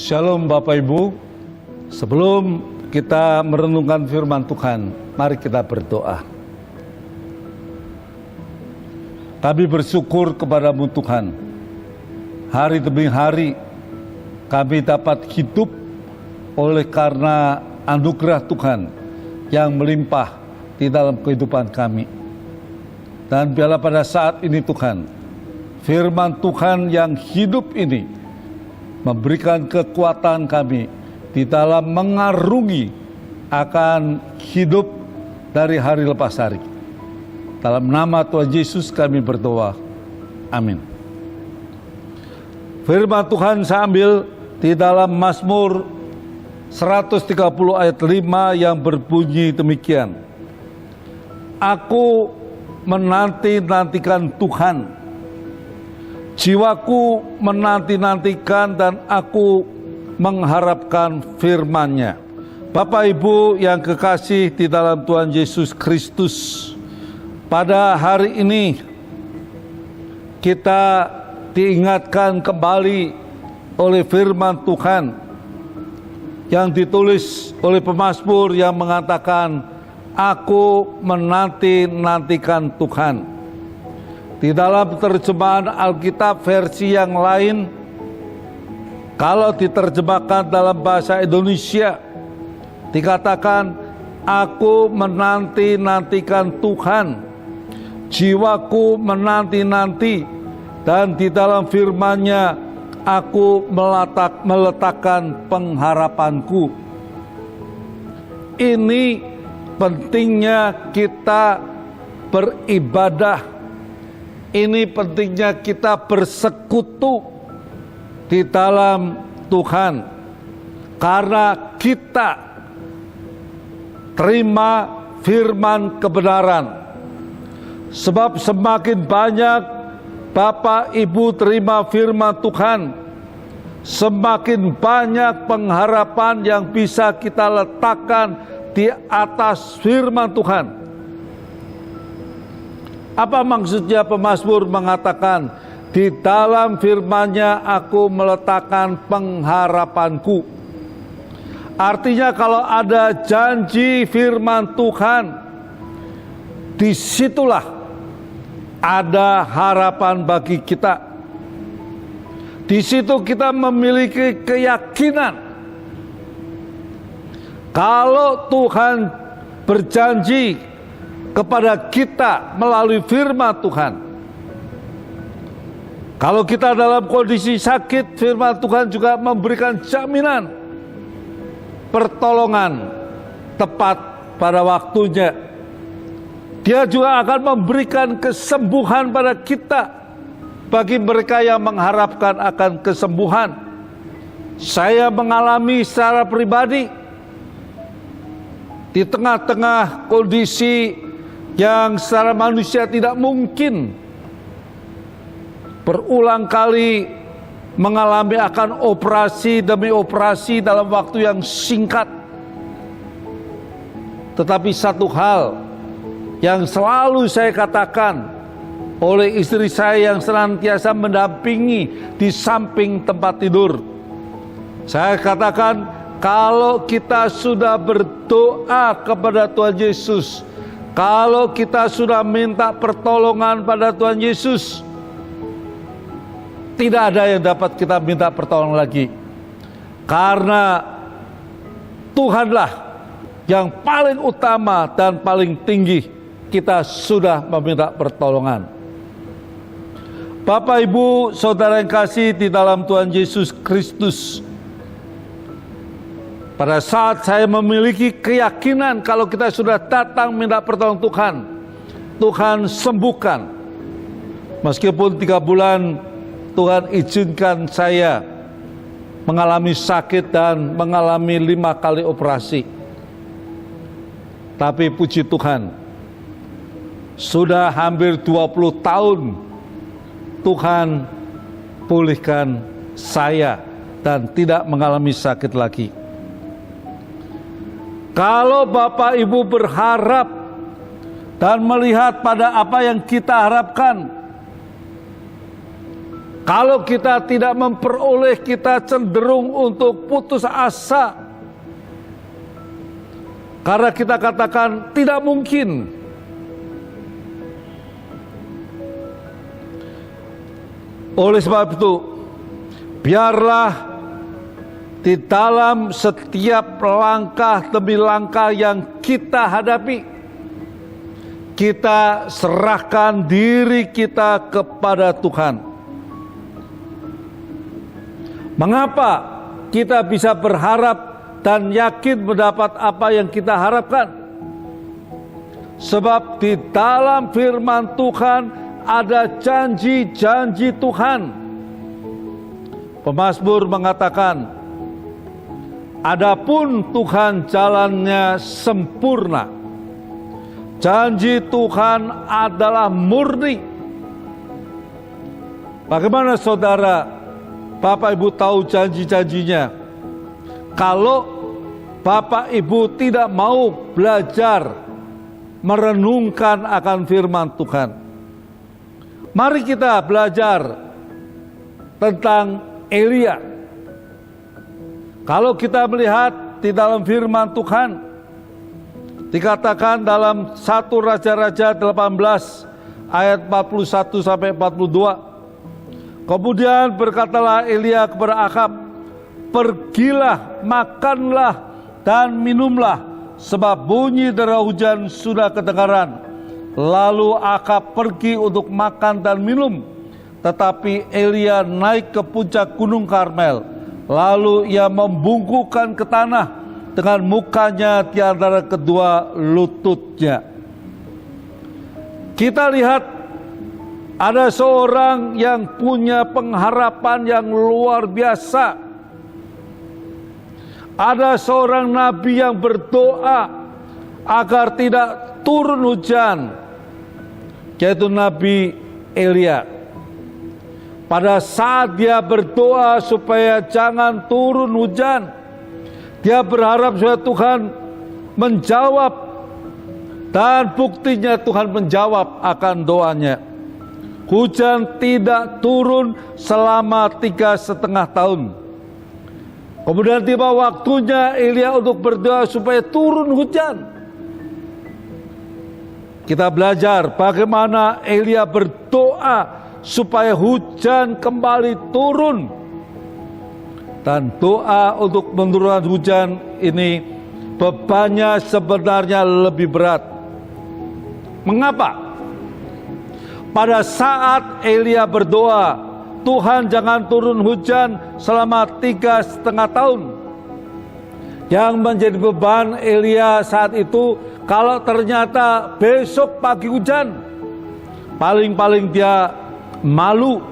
Shalom Bapak Ibu. Sebelum kita merenungkan firman Tuhan, mari kita berdoa. Kami bersyukur kepadamu Tuhan. Hari demi hari kami dapat hidup oleh karena anugerah Tuhan yang melimpah di dalam kehidupan kami. Dan biarlah pada saat ini Tuhan, firman Tuhan yang hidup ini memberikan kekuatan kami di dalam mengarungi akan hidup dari hari lepas hari. Dalam nama Tuhan Yesus kami berdoa. Amin. Firman Tuhan saya ambil di dalam Mazmur 130 ayat 5 yang berbunyi demikian. Aku menanti-nantikan Tuhan, jiwaku menanti-nantikan dan aku mengharapkan firman-Nya. Bapak Ibu yang kekasih di dalam Tuhan Yesus Kristus, pada hari ini kita diingatkan kembali oleh firman Tuhan yang ditulis oleh pemazmur yang mengatakan, aku menanti-nantikan Tuhan. Di dalam terjemahan Alkitab versi yang lain, kalau diterjemahkan dalam bahasa Indonesia, dikatakan, aku menanti-nantikan Tuhan, jiwaku menanti-nanti, dan di dalam firman-Nya, aku meletakkan pengharapanku. Ini pentingnya kita beribadah. Ini pentingnya kita bersekutu di dalam Tuhan. Karena kita terima firman kebenaran. Sebab semakin banyak Bapak Ibu terima firman Tuhan, semakin banyak pengharapan yang bisa kita letakkan di atas firman Tuhan. Apa maksudnya pemazmur mengatakan, di dalam firman-Nya aku meletakkan pengharapanku. Artinya kalau ada janji firman Tuhan, disitulah ada harapan bagi kita. Di situ kita memiliki keyakinan. Kalau Tuhan berjanji kepada kita melalui firman Tuhan, kalau kita dalam kondisi sakit, firman Tuhan juga memberikan jaminan pertolongan tepat pada waktunya. Dia juga akan memberikan kesembuhan pada kita bagi mereka yang mengharapkan akan kesembuhan. Saya mengalami secara pribadi di tengah-tengah kondisi yang secara manusia tidak mungkin, berulang kali mengalami akan operasi demi operasi dalam waktu yang singkat. Tetapi satu hal yang selalu saya katakan oleh istri saya yang senantiasa mendampingi di samping tempat tidur, saya katakan, kalau kita sudah berdoa kepada Tuhan Yesus, kalau kita sudah minta pertolongan pada Tuhan Yesus, tidak ada yang dapat kita minta pertolongan lagi. Karena Tuhanlah yang paling utama dan paling tinggi, kita sudah meminta pertolongan. Bapak Ibu Saudara yang kasih di dalam Tuhan Yesus Kristus, pada saat saya memiliki keyakinan kalau kita sudah datang minta pertolongan Tuhan, Tuhan sembuhkan. Meskipun 3 bulan Tuhan izinkan saya mengalami sakit dan mengalami 5 kali operasi. Tapi puji Tuhan, sudah hampir 20 tahun Tuhan pulihkan saya dan tidak mengalami sakit lagi. Kalau Bapak Ibu berharap dan melihat pada apa yang kita harapkan, Kalau kita tidak memperoleh, kita cenderung untuk putus asa. Karena kita katakan tidak mungkin. Oleh sebab itu, biarlah di dalam setiap langkah demi langkah yang kita hadapi, kita serahkan diri kita kepada Tuhan. Mengapa kita bisa berharap dan yakin mendapat apa yang kita harapkan? Sebab di dalam firman Tuhan ada janji-janji Tuhan. Pemazmur mengatakan, adapun Tuhan jalannya sempurna, janji Tuhan adalah murni. Bagaimana saudara, Bapak Ibu tahu janji-janjinya? Kalau Bapak Ibu tidak mau belajar merenungkan akan firman Tuhan, mari kita belajar tentang Elia. Kalau kita melihat di dalam firman Tuhan, dikatakan dalam 1 Raja-Raja 18 ayat 41 sampai 42. Kemudian berkatalah Elia kepada Ahab, pergilah, makanlah dan minumlah, sebab bunyi dera hujan sudah kedengaran. Lalu Ahab pergi untuk makan dan minum, tetapi Elia naik ke puncak gunung Karmel. Lalu ia membungkukkan ke tanah dengan mukanya di antara kedua lututnya. Kita lihat ada seorang yang punya pengharapan yang luar biasa. Ada seorang nabi yang berdoa agar tidak turun hujan, yaitu Nabi Elia. Pada saat dia berdoa supaya jangan turun hujan, dia berharap supaya Tuhan menjawab, dan buktinya Tuhan menjawab akan doanya. Hujan tidak turun selama 3,5 tahun. Kemudian tiba waktunya Elia untuk berdoa supaya turun hujan. Kita belajar bagaimana Elia berdoa supaya hujan kembali turun. Dan doa untuk menurunkan hujan ini bebannya sebenarnya lebih berat. Mengapa? Pada saat Elia berdoa, Tuhan jangan turun hujan selama 3,5 tahun. Yang menjadi beban Elia saat itu, kalau ternyata besok pagi hujan, paling-paling dia malu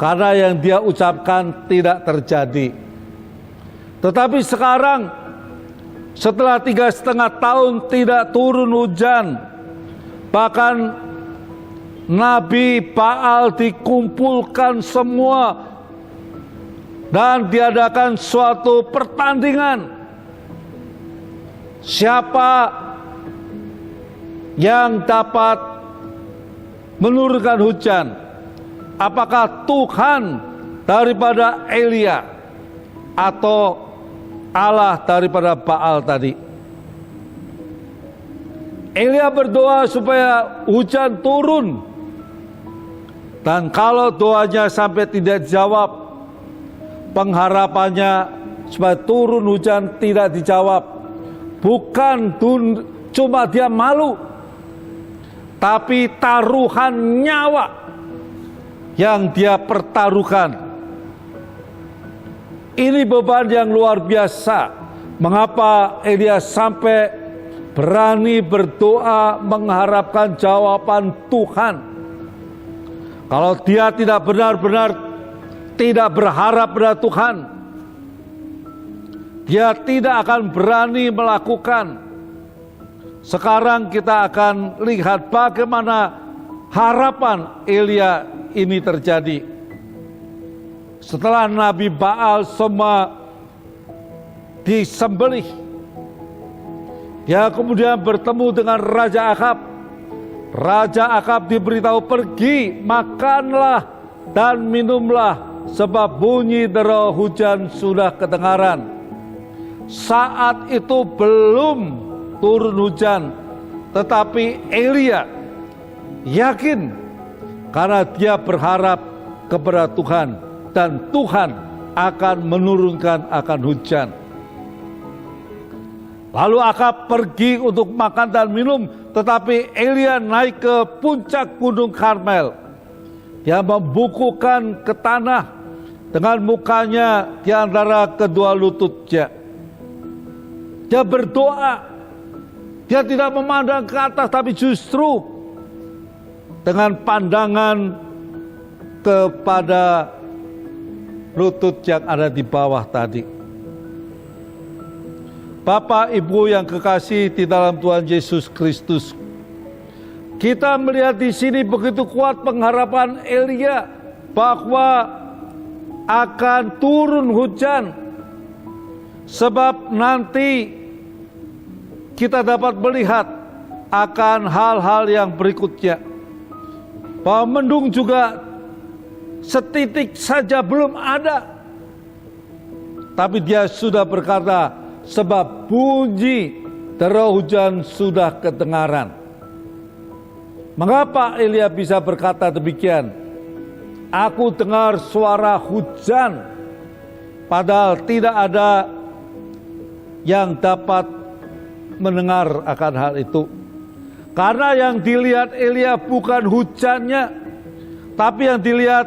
karena yang dia ucapkan tidak terjadi. Tetapi sekarang setelah 3,5 tahun tidak turun hujan, bahkan Nabi Baal dikumpulkan semua dan diadakan suatu pertandingan. Siapa yang dapat menurunkan hujan? Apakah Tuhan daripada Elia atau Allah daripada Baal tadi? Elia berdoa supaya hujan turun. Dan kalau doanya sampai tidak dijawab, pengharapannya supaya turun hujan tidak dijawab. Bukan cuma dia malu, tapi taruhan nyawa yang dia pertaruhkan. Ini beban yang luar biasa. Mengapa Elia sampai berani berdoa mengharapkan jawaban Tuhan? Kalau dia tidak benar-benar tidak berharap pada Tuhan, dia tidak akan berani melakukan. Sekarang kita akan lihat bagaimana harapan Elia ini terjadi. Setelah Nabi Baal semua disembelih, dia kemudian bertemu dengan Raja Ahab. Raja Ahab diberitahu, pergi, makanlah dan minumlah, sebab bunyi dera hujan sudah kedengaran. Saat itu belum turun hujan, tetapi Elia yakin karena dia berharap kepada Tuhan, dan Tuhan akan menurunkan akan hujan. Lalu Akab pergi untuk makan dan minum, tetapi Elia naik ke puncak gunung Karmel. Dia membukukan ke tanah dengan mukanya di antara kedua lututnya. Dia berdoa. Dia tidak memandang ke atas, tapi justru dengan pandangan kepada lutut yang ada di bawah tadi. Bapak, Ibu yang kekasih di dalam Tuhan Yesus Kristus, kita melihat di sini begitu kuat pengharapan Elia bahwa akan turun hujan, sebab nanti kita dapat melihat akan hal-hal yang berikutnya. Bahwa mendung juga setitik saja belum ada. Tapi dia sudah berkata, sebab bunyi dera hujan sudah kedengaran. Mengapa Elia bisa berkata demikian? Aku dengar suara hujan, padahal tidak ada yang dapat mendengar akan hal itu. Karena yang dilihat Elia bukan hujannya, tapi yang dilihat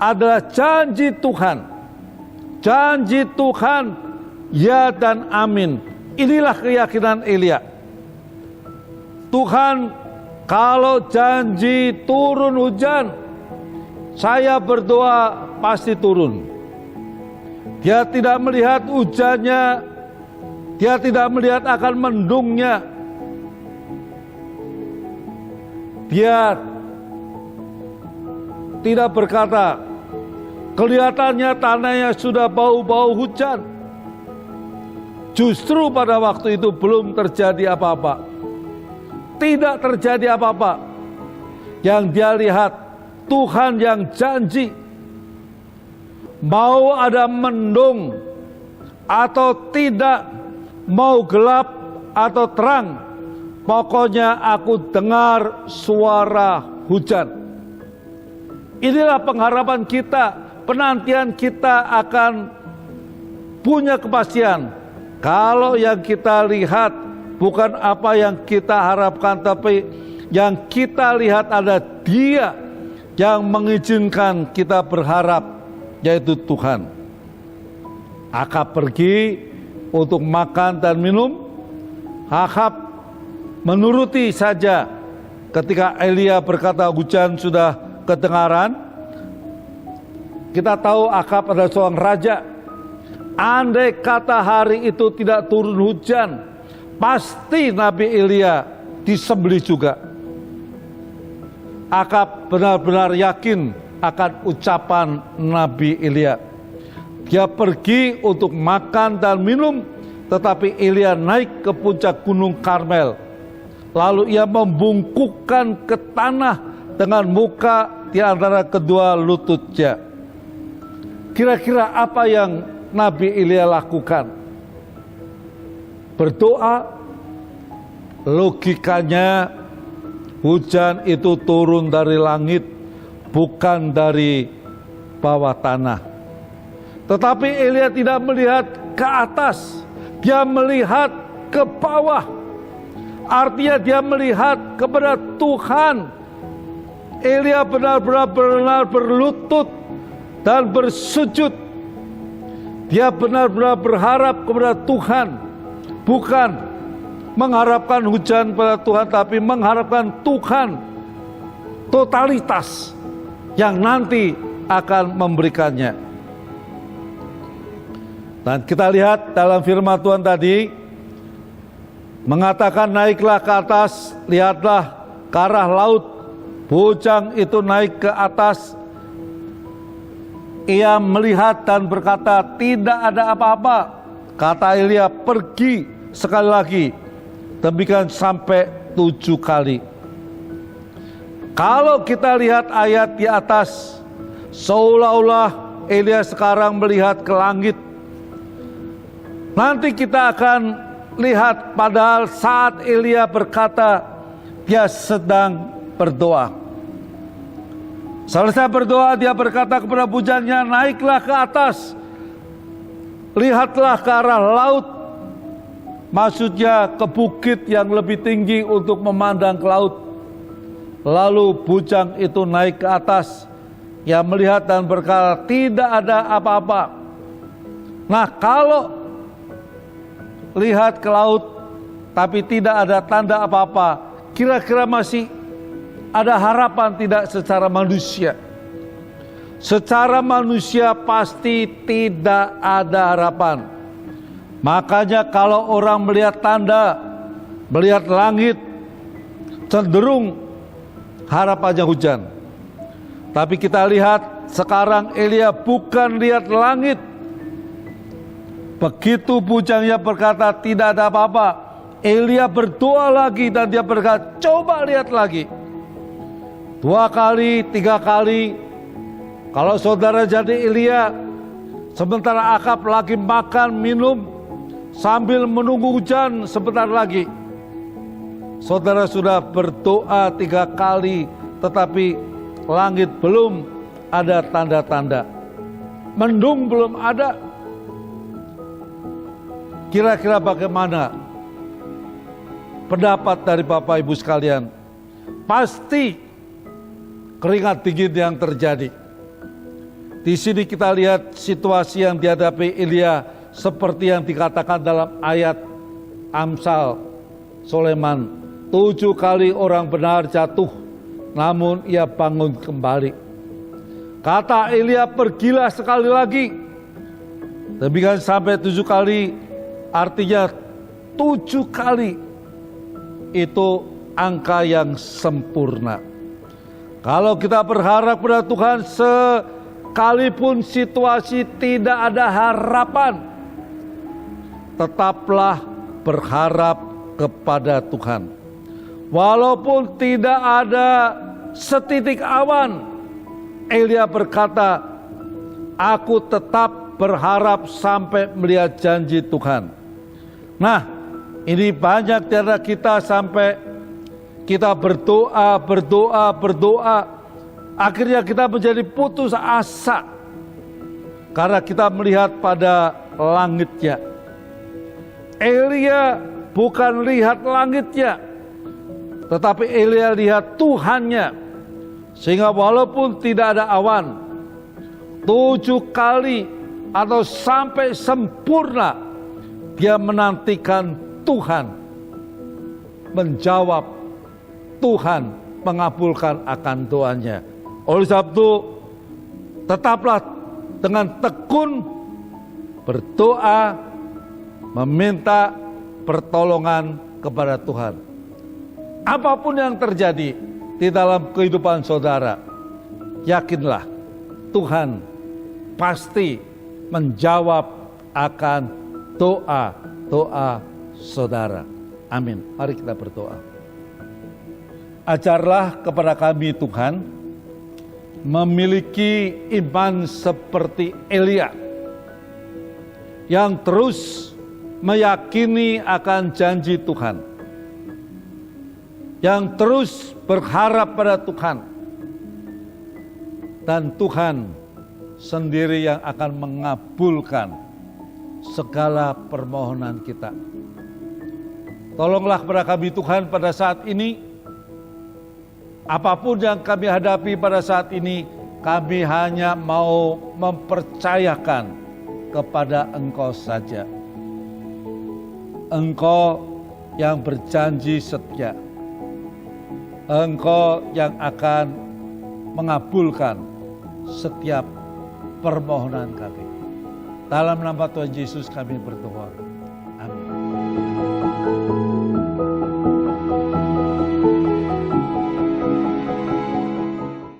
adalah janji Tuhan. Janji Tuhan, ya dan amin. Inilah keyakinan Elia. Tuhan, kalau janji turun hujan, saya berdoa pasti turun. Dia tidak melihat hujannya, dia tidak melihat akan mendungnya. Dia tidak berkata, kelihatannya tanahnya sudah bau-bau hujan. Justru pada waktu itu belum terjadi apa-apa. Tidak terjadi apa-apa. Yang dia lihat, Tuhan yang janji. Mau ada mendung atau tidak, mau gelap atau terang, pokoknya aku dengar suara hujan. Inilah pengharapan kita, penantian kita akan punya kepastian. Kalau yang kita lihat bukan apa yang kita harapkan, tapi yang kita lihat ada Dia yang mengizinkan kita berharap, yaitu Tuhan. Akab pergi untuk makan dan minum. Akab menuruti saja. Ketika Elia berkata hujan sudah kedengaran, kita tahu Akab adalah seorang raja. Andai kata hari itu tidak turun hujan, pasti Nabi Elia disembelih juga. Akab benar-benar yakin akan ucapan Nabi Elia. Dia pergi untuk makan dan minum, tetapi Elia naik ke puncak gunung Karmel. Lalu ia membungkukkan ke tanah dengan muka di antara kedua lututnya. Kira-kira apa yang Nabi Elia lakukan? Berdoa. Logikanya hujan itu turun dari langit, bukan dari bawah tanah. Tetapi Elia tidak melihat ke atas, dia melihat ke bawah. Artinya dia melihat kepada Tuhan. Elia benar-benar berlutut dan bersujud. Dia benar-benar berharap kepada Tuhan. Bukan mengharapkan hujan pada Tuhan, tapi mengharapkan Tuhan totalitas yang nanti akan memberikannya. Dan kita lihat dalam firman Tuhan tadi, mengatakan naiklah ke atas, lihatlah ke arah laut. Bujang itu naik ke atas. Ia melihat dan berkata, tidak ada apa-apa. Kata Elia, pergi sekali lagi. Demikian sampai 7 kali. Kalau kita lihat ayat di atas, Seolah-olah Elia sekarang melihat ke langit. Nanti kita akan lihat padahal saat Elia berkata, dia sedang berdoa. Selesai berdoa, dia berkata kepada pujannya, naiklah ke atas, lihatlah ke arah laut. Maksudnya ke bukit yang lebih tinggi untuk memandang ke laut. Lalu bujang itu naik ke atas. Ia melihat dan berkata, tidak ada apa-apa. Nah, kalau lihat ke laut tapi tidak ada tanda apa-apa, kira-kira masih ada harapan tidak secara manusia? Secara manusia pasti tidak ada harapan. Makanya kalau orang melihat tanda, melihat langit, cenderung harapannya hujan. Tapi kita lihat sekarang Elia bukan lihat langit. Begitu bujangnya berkata tidak ada apa-apa, Elia berdoa lagi dan dia berkata, coba lihat lagi. 2 kali, 3 kali. Kalau saudara jadi Elia, sementara Akab lagi makan, minum, sambil menunggu hujan sebentar lagi, saudara sudah berdoa 3 kali, tetapi langit belum ada tanda-tanda, mendung belum ada. Kira-kira bagaimana pendapat dari Bapak Ibu sekalian? Pasti keringat dingin yang terjadi. Di sini kita lihat situasi yang dihadapi Elia seperti yang dikatakan dalam ayat Amsal Soleman. 7 kali orang benar jatuh, namun ia bangun kembali. Kata Elia, pergilah sekali lagi. Demikian sampai 7 kali, artinya 7 kali itu angka yang sempurna. Kalau kita berharap pada Tuhan, sekalipun situasi tidak ada harapan, tetaplah berharap kepada Tuhan. Walaupun tidak ada setitik awan, Elia berkata, aku tetap berharap sampai melihat janji Tuhan. Nah, ini banyak dari kita sampai kita berdoa, akhirnya kita menjadi putus asa karena kita melihat pada langitnya. Elia bukan lihat langitnya, tetapi Elia lihat Tuhannya. Sehingga walaupun tidak ada awan, 7 kali atau sampai sempurna, dia menantikan Tuhan menjawab, Tuhan mengabulkan akan doanya. Oleh sebab itu, tetaplah dengan tekun berdoa, meminta pertolongan kepada Tuhan. Apapun yang terjadi di dalam kehidupan saudara, yakinlah Tuhan pasti menjawab akan doa-doa saudara. Amin. Mari kita berdoa. Ajarlah kepada kami Tuhan, memiliki iman seperti Elia, yang terus meyakini akan janji Tuhan, yang terus berharap pada Tuhan, dan Tuhan sendiri yang akan mengabulkan segala permohonan kita. Tolonglah kepada kami Tuhan pada saat ini. Apapun yang kami hadapi pada saat ini, kami hanya mau mempercayakan kepada Engkau saja. Engkau yang berjanji setia. Engkau yang akan mengabulkan setiap permohonan kami. Dalam nama Tuhan Yesus kami berdoa.